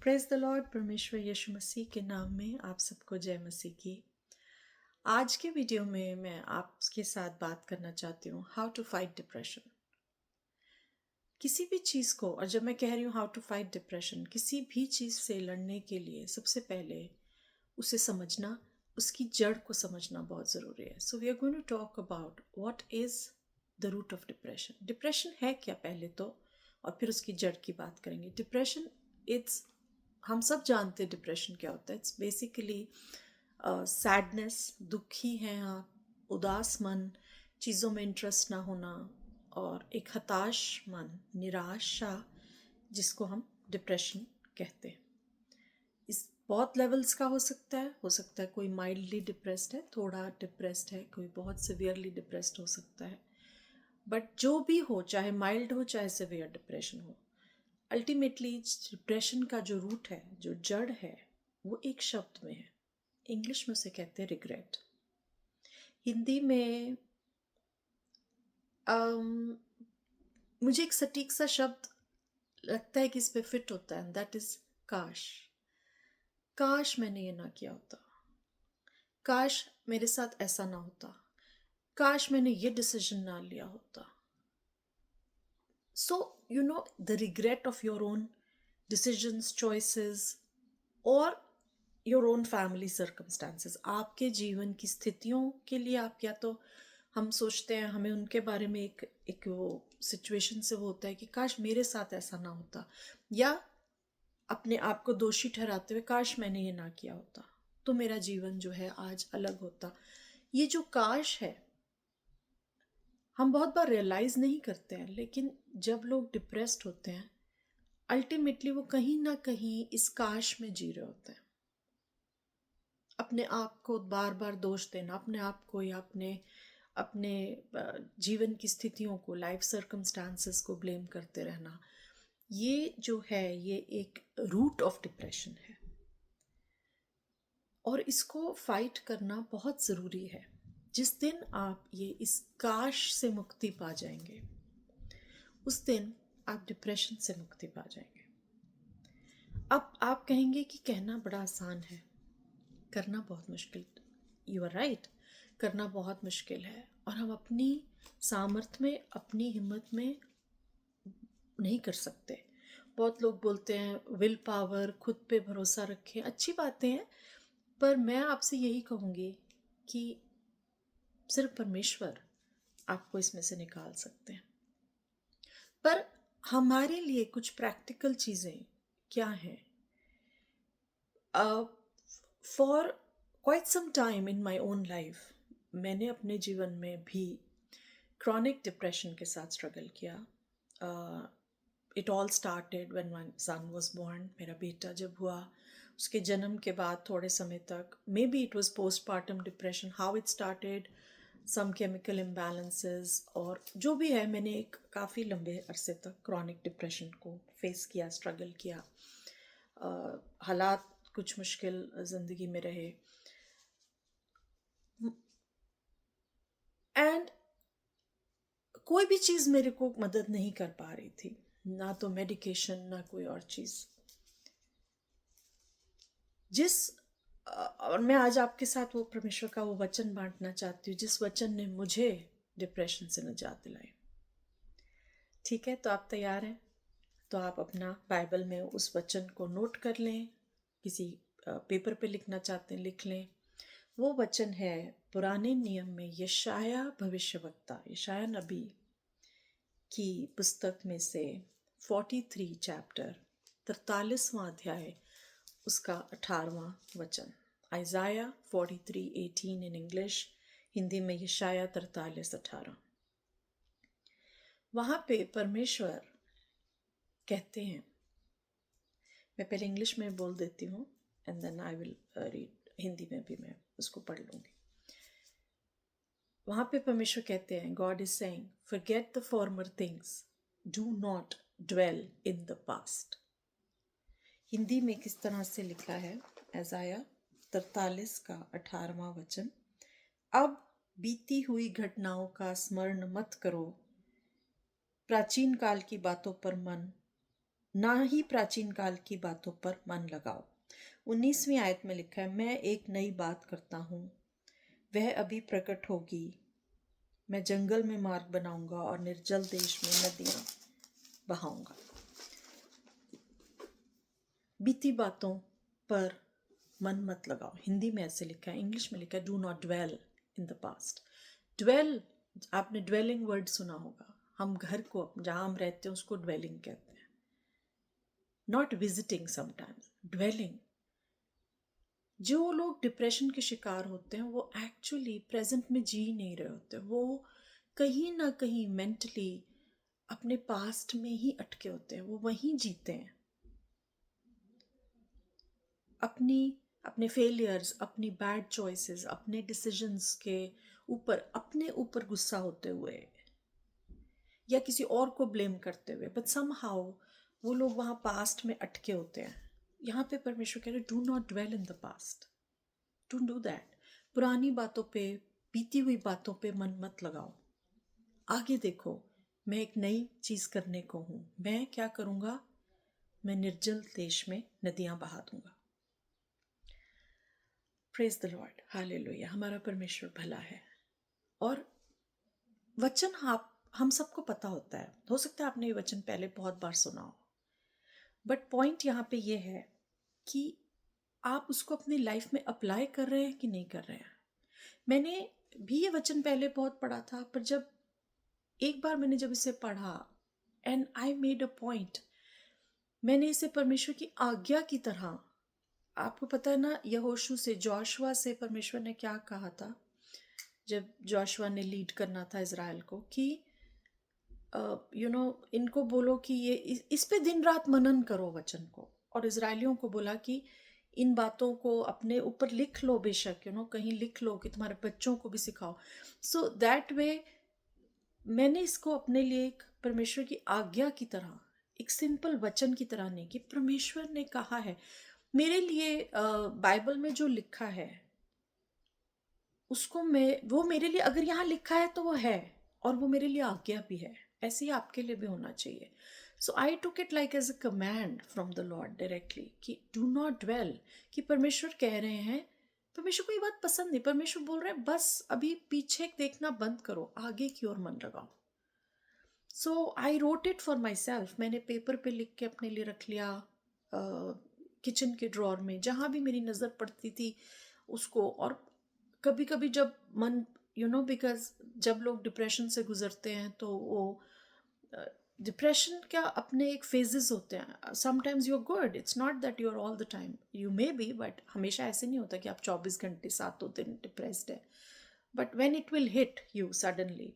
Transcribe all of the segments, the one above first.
Praise the Lord. परमेश्वर यीशु मसीह के नाम में आप सबको जय मसीह की। आज के वीडियो में मैं आपके साथ बात करना चाहती हूँ हाउ टू फाइट डिप्रेशन। किसी भी चीज़ को, और जब मैं कह रही हूँ हाउ टू फाइट डिप्रेशन, किसी भी चीज़ से लड़ने के लिए सबसे पहले उसे समझना, उसकी जड़ को समझना बहुत ज़रूरी है। So we are going to talk about what is the root of depression. Depression है क्या पहले तो, और फिर उसकी जड़ की बात करेंगे। डिप्रेशन इट्स, हम सब जानते हैं डिप्रेशन क्या होता है। इट्स बेसिकली सैडनेस, दुखी हैं आप, उदास मन, चीज़ों में इंटरेस्ट ना होना, और एक हताश मन, निराशा, जिसको हम डिप्रेशन कहते हैं। इस बहुत लेवल्स का हो सकता है कोई माइल्डली डिप्रेस्ड है, थोड़ा डिप्रेस्ड है, कोई बहुत सिवियरली डिप्रेस्ड हो सकता है। बट जो भी हो, चाहे माइल्ड हो चाहे सिवियर डिप्रेशन हो, अल्टीमेटली डिप्रेशन का जो रूट है, जो जड़ है, वो एक शब्द में है। इंग्लिश में उसे कहते हैं रिग्रेट। हिंदी में मुझे एक सटीक सा शब्द लगता है कि इस पे फिट होता है, दैट इज काश। काश मैंने ये ना किया होता, काश मेरे साथ ऐसा ना होता, काश मैंने ये डिसीजन ना लिया होता। So you know the regret of your own decisions, choices, और योर ओन फैमिली सर्कमस्टांसेस। आपके जीवन की स्थितियों के लिए आप, या तो हम सोचते हैं, हमें उनके बारे में एक वो सिचुएशन से वो होता है कि काश मेरे साथ ऐसा ना होता, या अपने आप को दोषी ठहराते हुए काश मैंने ये ना किया होता तो मेरा जीवन जो है आज अलग होता। ये जो काश है, हम बहुत बार रियलाइज नहीं करते हैं, लेकिन जब लोग डिप्रेस्ड होते हैं, अल्टीमेटली वो कहीं ना कहीं इस काश में जी रहे होते हैं। अपने आप को बार बार दोष देना, अपने आप को या अपने अपने जीवन की स्थितियों को, लाइफ सर्कमस्टांसेस को ब्लेम करते रहना, ये जो है ये एक रूट ऑफ डिप्रेशन है। और इसको फाइट करना बहुत ज़रूरी है। जिस दिन आप ये इस काश से मुक्ति पा जाएंगे, उस दिन आप डिप्रेशन से मुक्ति पा जाएंगे। अब आप कहेंगे कि कहना बड़ा आसान है, करना बहुत मुश्किल। यू आर राइट, करना बहुत मुश्किल है, और हम अपनी सामर्थ्य में, अपनी हिम्मत में नहीं कर सकते। बहुत लोग बोलते हैं विल पावर, खुद पे भरोसा रखें, अच्छी बातें हैं, पर मैं आपसे यही कहूँगी कि सिर्फ परमेश्वर आपको इसमें से निकाल सकते हैं। पर हमारे लिए कुछ प्रैक्टिकल चीज़ें क्या हैं? For quite some time in my own life, मैंने अपने जीवन में भी क्रॉनिक डिप्रेशन के साथ स्ट्रगल किया। It all started when my son was born. मेरा बेटा जब हुआ, उसके जन्म के बाद थोड़े समय तक, maybe it was postpartum depression, how it started, some chemical imbalances, और जो भी है, मैंने एक काफ़ी लंबे अरसे तक क्रॉनिक डिप्रेशन को फेस किया, स्ट्रगल किया। हालात कुछ मुश्किल ज़िंदगी में रहे, एंड कोई भी चीज़ मेरे को मदद नहीं कर पा रही थी, ना तो मेडिकेशन, ना कोई और चीज़। और मैं आज आपके साथ वो परमेश्वर का वो वचन बांटना चाहती हूँ, जिस वचन ने मुझे डिप्रेशन से निजात दिलाई। ठीक है, तो आप तैयार हैं? तो आप अपना बाइबल में उस वचन को नोट कर लें, किसी पेपर पे लिखना चाहते हैं लिख लें। वो वचन है पुराने नियम में यशाया भविष्यवक्ता, यशाया नबी की पुस्तक में से 43 चैप्टर, 43वां अध्याय, उसका 18वां वचन। आइजाया 43:18 इन इंग्लिश, हिंदी में यशाया 43:18। वहाँ पे परमेश्वर कहते हैं, मैं पहले इंग्लिश में बोल देती हूँ and then I will read, Hindi में भी मैं उसको पढ़ लूँगी। वहाँ पे परमेश्वर कहते हैं, God is saying, forget the former things, do not dwell in the past. Hindi में किस तरह से लिखा है, आइजाया 43 का 18वां वचन। अब बीती हुई घटनाओं का स्मरण मत करो, प्राचीन काल की बातों पर मन ना ही प्राचीन काल की बातों पर मन लगाओ। 19वीं आयत में लिखा है, मैं एक नई बात करता हूँ, वह अभी प्रकट होगी। मैं जंगल में मार्ग बनाऊंगा और निर्जल देश में नदियां बहाऊंगा। बीती बातों पर मन मत लगाओ। हिंदी में ऐसे लिखा है, इंग्लिश में लिखा है, do not dwell in the past. Dwell, आपने ड्वेलिंग वर्ड सुना होगा। हम घर को जहाँ हम रहते हैं उसको ड्वेलिंग कहते हैं। Not visiting, sometimes dwelling. जो लोग डिप्रेशन के शिकार होते हैं वो एक्चुअली प्रेजेंट में जी नहीं रहे होते। वो कहीं ना कहीं मेंटली अपने पास्ट में ही अटके होते हैं, वो वहीं जीते हैं। अपने फेलियर्स, अपनी बैड चॉइसेस, अपने डिसीजंस के ऊपर अपने ऊपर गुस्सा होते हुए या किसी और को ब्लेम करते हुए, बट समहाउ वो लोग वहाँ पास्ट में अटके होते हैं। यहाँ पे परमेश्वर कह रहे, do not dwell in the past, don't do that. पुरानी बातों पे, बीती हुई बातों पे मन मत लगाओ। आगे देखो, मैं एक नई चीज़ करने को हूँ। मैं क्या करूँगा? मैं निर्जल देश में नदियाँ बहा दूंगा। Praise the Lord, hallelujah. हमारा परमेश्वर भला है। और वचन हम सबको पता होता है। हो सकता है आपने ये वचन पहले बहुत बार सुना हो, बट पॉइंट यहाँ पे ये है कि आप उसको अपनी लाइफ में अप्लाई कर रहे हैं कि नहीं कर रहे हैं। मैंने भी ये वचन पहले बहुत पढ़ा था, पर जब एक बार मैंने जब इसे पढ़ा and I made a point, मैंने इसे परमेश्वर की आज्ञा की तरह, आपको पता है ना, यहोशू से, जोशुआ से परमेश्वर ने क्या कहा था जब जोशुआ ने लीड करना था इज़राइल को, कि इनको बोलो कि ये इस पे दिन रात मनन करो वचन को। और इजरायलियों को बोला कि इन बातों को अपने ऊपर लिख लो, बेशक कहीं लिख लो कि तुम्हारे बच्चों को भी सिखाओ। सो दैट वे मैंने इसको अपने लिए एक परमेश्वर की आज्ञा की तरह, एक सिंपल वचन की तरह नहीं, कि परमेश्वर ने कहा है मेरे लिए। बाइबल में जो लिखा है उसको वो मेरे लिए अगर यहाँ लिखा है तो वो है, और वो मेरे लिए आज्ञा भी है। ऐसे ही आपके लिए भी होना चाहिए। So I took it like as a command from the Lord directly कि डू नॉट ड्वेल। कि परमेश्वर कह रहे हैं, परमेश्वर को ये बात पसंद नहीं। परमेश्वर बोल रहे हैं बस अभी पीछे देखना बंद करो, आगे की ओर मन लगाओ। So I wrote it for myself. मैंने पेपर पे लिख के अपने लिए रख लिया, किचन के ड्रॉर में, जहाँ भी मेरी नज़र पड़ती थी उसको। और कभी कभी जब मन बिकॉज जब लोग डिप्रेशन से गुजरते हैं तो वो डिप्रेशन क्या अपने एक फेजेस होते हैं। Sometimes you are good, it's not that you are all the time, you may be, but हमेशा ऐसे नहीं होता कि आप 24 घंटे 7 दिन डिप्रेस्ड है। But when it will hit you suddenly,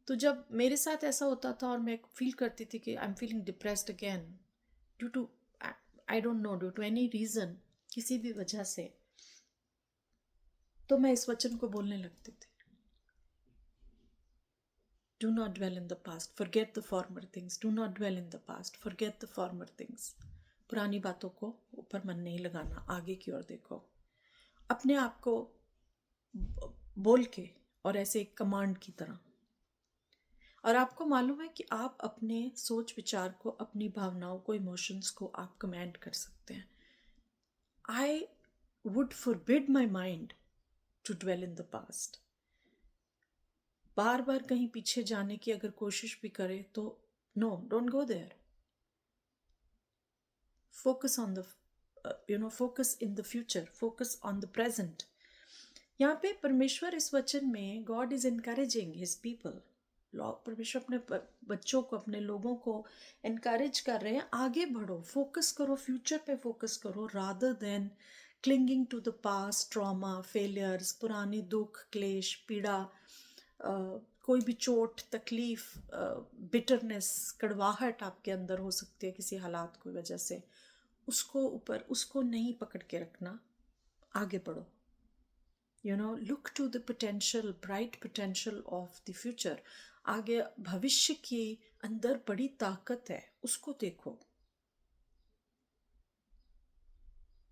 तो जब मेरे साथ ऐसा होता था और मैं फील करती थी कि I am feeling depressed again due to, I don't know, due to any reason, किसी भी वजह से, तो मैं इस वचन को बोलने लगती थी, do not dwell in the past, forget the former things. Do not dwell in the past, forget the former things. पुरानी बातों को ऊपर मन नहीं लगाना, आगे की ओर देखो। अपने आप को बोल के, और ऐसे एक कमांड की तरह। और आपको मालूम है कि आप अपने सोच विचार को, अपनी भावनाओं को, इमोशंस को आप कमांड कर सकते हैं। I would forbid my mind to dwell in the past. बार बार कहीं पीछे जाने की अगर कोशिश भी करे तो no, don't go there. Focus on the focus in the future, focus on the present. यहाँ पे परमेश्वर इस वचन में, God is encouraging his people. परमेश्वर अपने बच्चों को, अपने लोगों को एनकरेज कर रहे हैं, आगे बढ़ो, फोकस करो, फ्यूचर पे फोकस करो, rather than clinging to the past, trauma, failures, पुराने दुख, क्लेश, पीड़ा, कोई भी चोट, तकलीफ, बिटरनेस, कड़वाहट आपके अंदर हो सकती है किसी हालात की वजह से, उसको नहीं पकड़ के रखना, आगे बढ़ो। Look to the potential, bright potential of the future. आगे भविष्य के अंदर बड़ी ताकत है, उसको देखो।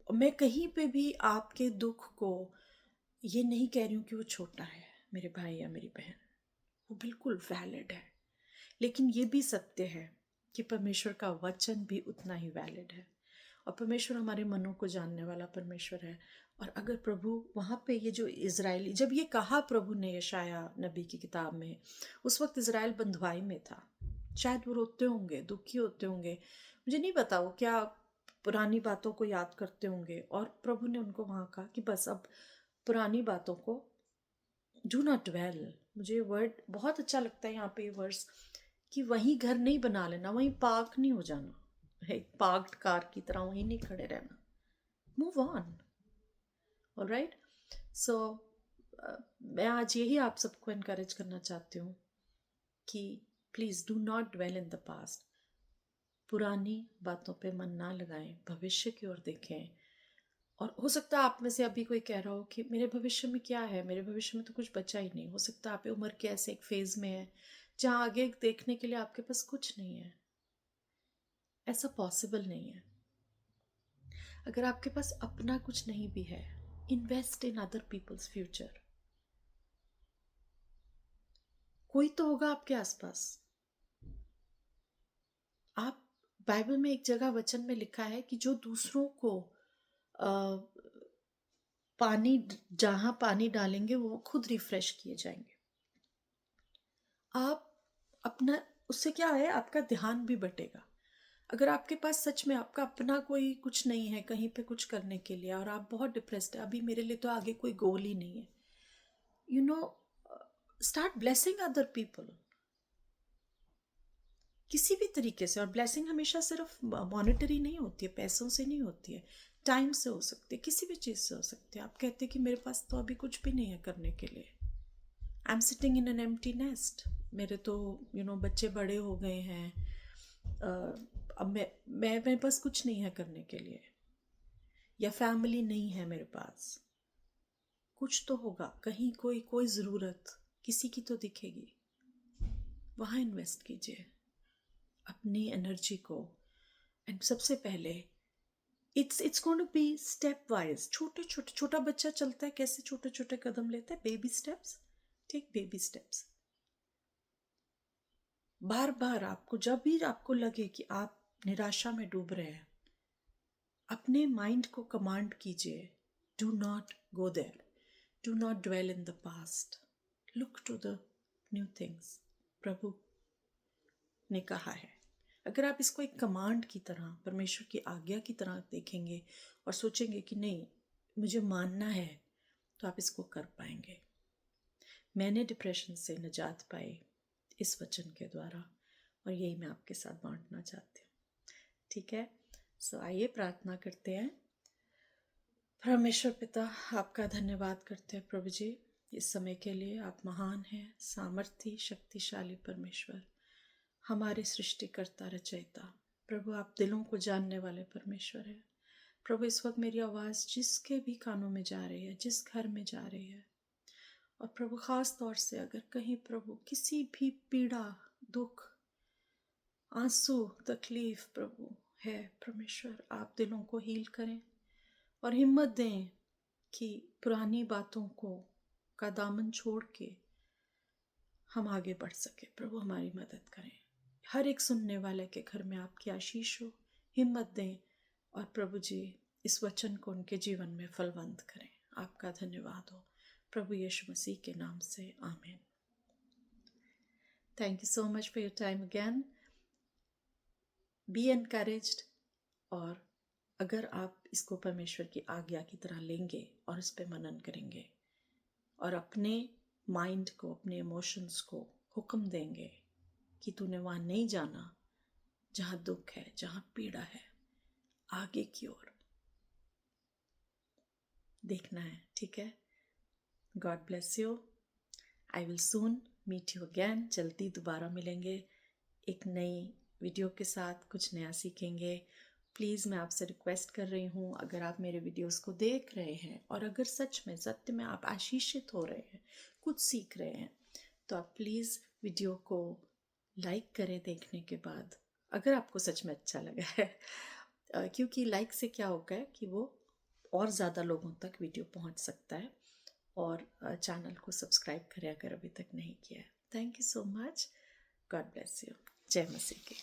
मैं कहीं पे भी आपके दुख को ये नहीं कह रही हूँ कि वो छोटा है, मेरे भाई या मेरी बहन, वो बिल्कुल वैलिड है। लेकिन ये भी सत्य है कि परमेश्वर का वचन भी उतना ही वैलिड है, और परमेश्वर हमारे मनों को जानने वाला परमेश्वर है। और अगर प्रभु वहाँ पे ये जो इज़राइली, जब ये कहा प्रभु ने यशाया नबी की किताब में, उस वक्त इज़राइल बंधुआई में था। शायद वो रोते होंगे, दुखी होते होंगे, मुझे नहीं पता वो क्या पुरानी बातों को याद करते होंगे। और प्रभु ने उनको वहाँ कहा कि बस अब पुरानी बातों को डू नॉट ड्वेल। मुझे वर्ड बहुत अच्छा लगता है यहाँ पे ये वर्ड्स, कि वहीं घर नहीं बना लेना, वहीं पार्क नहीं हो जाना, एक पार्क्ड कार की तरह वहीं नहीं खड़े रहना। Move on. ऑलराइट। सो मैं आज यही आप सबको इनकरेज करना चाहती हूँ कि please do not dwell in the past. पुरानी बातों पे मन ना लगाएं, भविष्य की ओर देखें। और हो सकता है आप में से अभी कोई कह रहा हो कि मेरे भविष्य में क्या है, मेरे भविष्य में तो कुछ बचा ही नहीं। हो सकता है आप उम्र के ऐसे एक फेज़ में है जहाँ आगे देखने के लिए आपके पास कुछ नहीं है। ऐसा पॉसिबल नहीं है। अगर आपके पास अपना कुछ नहीं भी है, invest in other people's future. कोई तो होगा आपके आसपास। आप, बाइबल में एक जगह वचन में लिखा है कि जो दूसरों को पानी, जहां पानी डालेंगे वो खुद रिफ्रेश किए जाएंगे। आप अपना, उससे क्या है, आपका ध्यान भी बटेगा। अगर आपके पास सच में आपका अपना कोई कुछ नहीं है कहीं पे कुछ करने के लिए, और आप बहुत डिप्रेस्ड है, अभी मेरे लिए तो आगे कोई गोल ही नहीं है, you know, start blessing other people किसी भी तरीके से। और ब्लेसिंग हमेशा सिर्फ मॉनेटरी नहीं होती है, पैसों से नहीं होती है, टाइम से हो सकती है, किसी भी चीज़ से हो सकती है। आप कहते हैं कि मेरे पास तो अभी कुछ भी नहीं है करने के लिए, I am sitting in an empty nest, मेरे तो बच्चे बड़े हो गए हैं, अब मैं मेरे पास कुछ नहीं है करने के लिए, या फैमिली नहीं है मेरे पास। कुछ तो होगा कहीं, कोई कोई ज़रूरत किसी की तो दिखेगी, वहाँ इन्वेस्ट कीजिए अपनी एनर्जी को। एंड सबसे पहले it's going to be step wise, छोटे छोटे, छोटा बच्चा चलता है कैसे छोटे छोटे कदम लेता है, बेबी स्टेप्स। ठीक, बेबी स्टेप्स। बार बार आपको, जब भी आपको लगे कि आप निराशा में डूब रहे हैं, अपने माइंड को कमांड कीजिए, do not go there, do not dwell in the past, look to the new things. प्रभु ने कहा है। अगर आप इसको एक कमांड की तरह, परमेश्वर की आज्ञा की तरह देखेंगे और सोचेंगे कि नहीं मुझे मानना है, तो आप इसको कर पाएंगे। मैंने डिप्रेशन से निजात पाई इस वचन के द्वारा, और यही मैं आपके साथ बांटना चाहती हूँ। ठीक है, सो आइए प्रार्थना करते हैं। परमेश्वर पिता, आपका धन्यवाद करते हैं प्रभु जी इस समय के लिए। आप महान हैं, सामर्थी, शक्तिशाली परमेश्वर, हमारे सृष्टिकर्ता, रचयिता। प्रभु आप दिलों को जानने वाले परमेश्वर हैं। प्रभु इस वक्त मेरी आवाज़ जिसके भी कानों में जा रही है, जिस घर में जा रही है, और प्रभु ख़ास तौर से अगर कहीं प्रभु किसी भी पीड़ा, दुख, आंसू, तकलीफ प्रभु है, परमेश्वर आप दिलों को हील करें और हिम्मत दें कि पुरानी बातों को का दामन छोड़ के हम आगे बढ़ सके। प्रभु हमारी मदद करें। हर एक सुनने वाले के घर में आपकी आशीष हो, हिम्मत दें, और प्रभु जी इस वचन को उनके जीवन में फलवंत करें। आपका धन्यवाद हो प्रभु यीशु मसीह के नाम से, आमीन। Thank you so much for your time again. Be encouraged. और अगर आप इसको परमेश्वर की आज्ञा की तरह लेंगे और इस पर मनन करेंगे और अपने माइंड को, अपने इमोशंस को हुक्म देंगे कि तूने वहाँ नहीं जाना जहाँ दुख है, जहाँ पीड़ा है, आगे की ओर देखना है। ठीक है, God bless you. I will soon meet you again. जल्दी दोबारा मिलेंगे एक नई वीडियो के साथ, कुछ नया सीखेंगे। प्लीज़ मैं आपसे रिक्वेस्ट कर रही हूँ, अगर आप मेरे वीडियोस को देख रहे हैं और अगर सच में सत्य में आप आशीषित हो रहे हैं, कुछ सीख रहे हैं, तो आप प्लीज़ वीडियो को लाइक करें देखने के बाद, अगर आपको सच में अच्छा लगा है। क्योंकि लाइक से क्या होगा है कि वो और ज़्यादा लोगों तक वीडियो पहुंच सकता है। और चैनल को सब्सक्राइब करें अगर अभी तक नहीं किया है। Thank you so much. God bless you. जय मसीह की।